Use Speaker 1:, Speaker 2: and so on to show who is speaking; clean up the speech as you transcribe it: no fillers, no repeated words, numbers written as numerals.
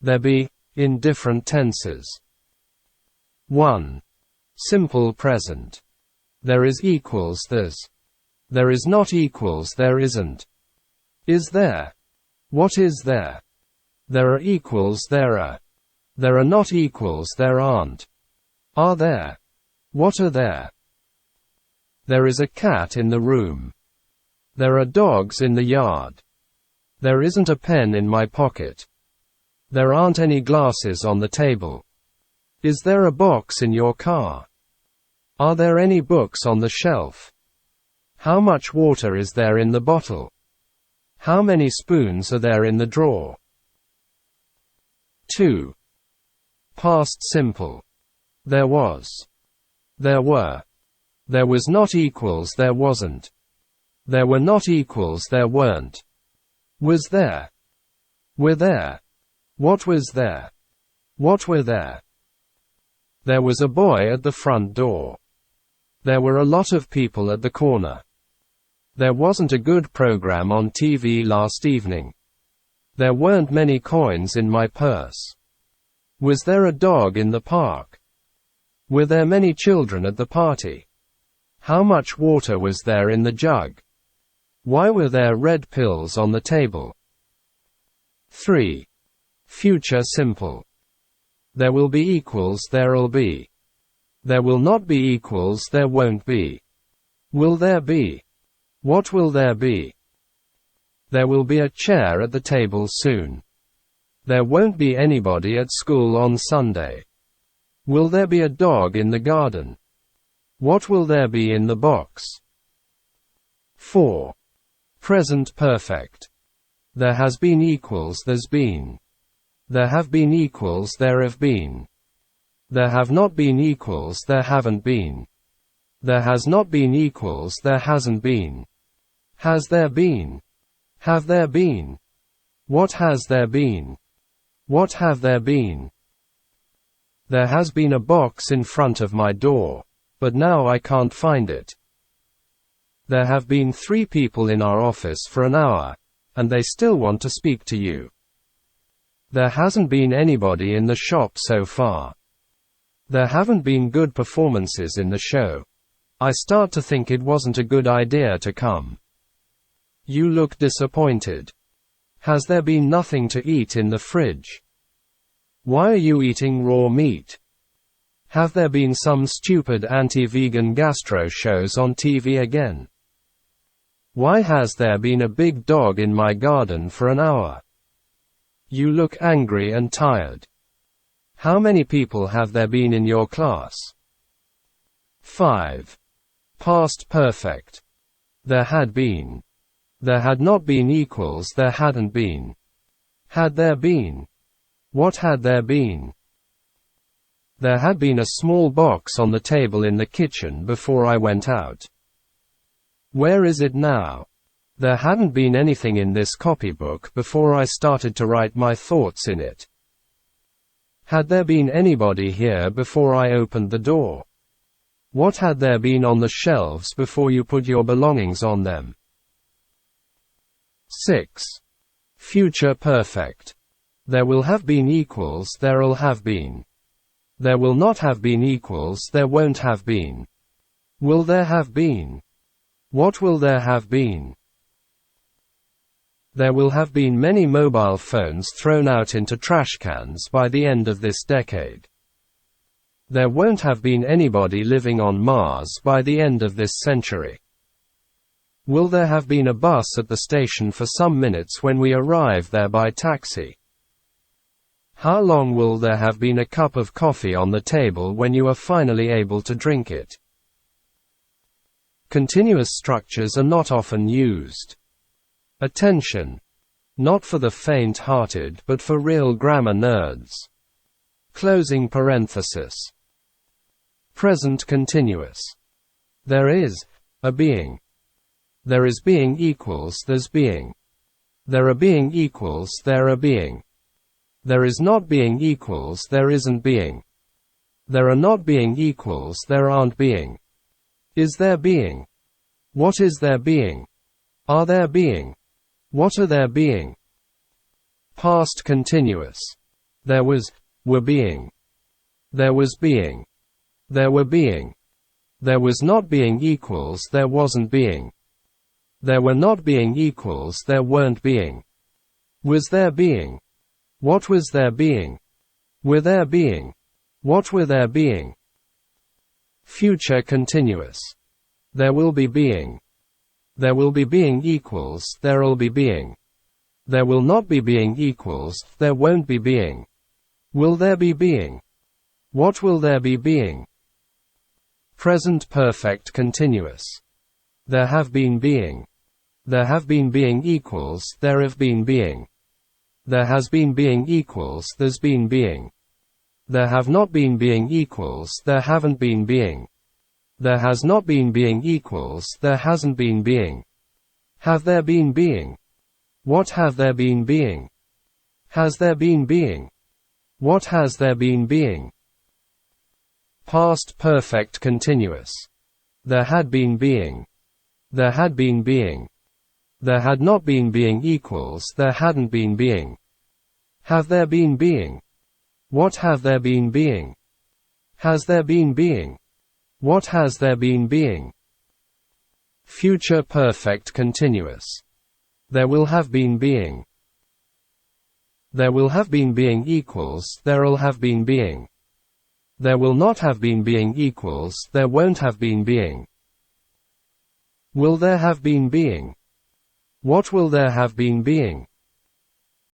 Speaker 1: there be, in different tenses. 1. Simple present. There is equals there's. There is not equals there isn't. Is there? What is there? There are equals there are. There are not equals there aren't. Are there? What are there? There is a cat in the room. There are dogs in the yard. There isn't a pen in my pocket. There aren't any glasses on the table. Is there a box in your car? Are there any books on the shelf? How much water is there in the bottle? How many spoons are there in the drawer? 2. Past simple. There was. There were. There was not equals there wasn't. There were not equals there weren't. Was there? Were there? What was there? What were there? There was a boy at the front door. There were a lot of people at the corner. There wasn't a good program on TV last evening. There weren't many coins in my purse. Was there a dog in the park? Were there many children at the party? How much water was there in the jug? Why were there red pills on the table? 3. Future simple. There will be equals there'll be. There will not be equals there won't be. Will there be? What will there be? There will be a chair at the table soon. There won't be anybody at school on Sunday. Will there be a dog in the garden? What will there be in the box? 4. Present perfect. There has been equals there's been. There have been equals there have been. There have not been equals there haven't been. There has not been equals there hasn't been. Has there been? Have there been? What has there been? What have there been? There has been a box in front of my door, but now I can't find it. There have been 3 people in our office for an hour, and they still want to speak to you. There hasn't been anybody in the shop so far. There haven't been good performances in the show. I start to think it wasn't a good idea to come. You look disappointed. Has there been nothing to eat in the fridge? Why are you eating raw meat? Have there been some stupid anti-vegan gastro shows on TV again? Why has there been a big dog in my garden for an hour? You look angry and tired. How many people have there been in your class? 5. Past perfect. There had been. There had not been equals there hadn't been. Had there been? What had there been? There had been a small box on the table in the kitchen before I went out. Where is it now? There hadn't been anything in this copybook before I started to write my thoughts in it. Had there been anybody here before I opened the door? What had there been on the shelves before you put your belongings on them? 6. Future perfect. There will have been equals there'll have been. There will not have been equals there won't have been. Will there have been? What will there have been? There will have been many mobile phones thrown out into trash cans by the end of this decade. There won't have been anybody living on Mars by the end of this century. Will there have been a bus at the station for some minutes when we arrive there by taxi? How long will there have been a cup of coffee on the table when you are finally able to drink it? Continuous structures are not often used. Attention. Not for the faint-hearted but for real grammar nerds. Closing parenthesis. Present continuous. There is a being. There is being equals there's being. There are being equals there are being. There is not being equals there isn't being. There are not being equals there aren't being. Is there being? What is there being? Are there being? What are there being? Past continuous. There was, were being. There was being. There were being. There was not being equals there wasn't being. There were not being equals there weren't being. Was there being? What was there being? Were there being? What were there being? Future continuous. There will be being. There will be being equals there'll be being. There will not be being equals there won't be being. Will there be being? What will there be being? Present perfect continuous. There have been being. There have been being equals there have been being. There has been being equals there's been being. There have not been being equals there haven't been being. There has not been being equals there hasn't been being. Have there been being? What have there been being? Has there been being? What has there been being? Past perfect continuous. There had been being. There had been being. There had not been being equals there hadn't been being. Have there been being? What have there been being? Has there been being? What has there been being? Future perfect continuous. There will have been being. There will have been being equals there'll have been being. There will not have been being equals there won't have been being. Will there have been being? What will there have been being?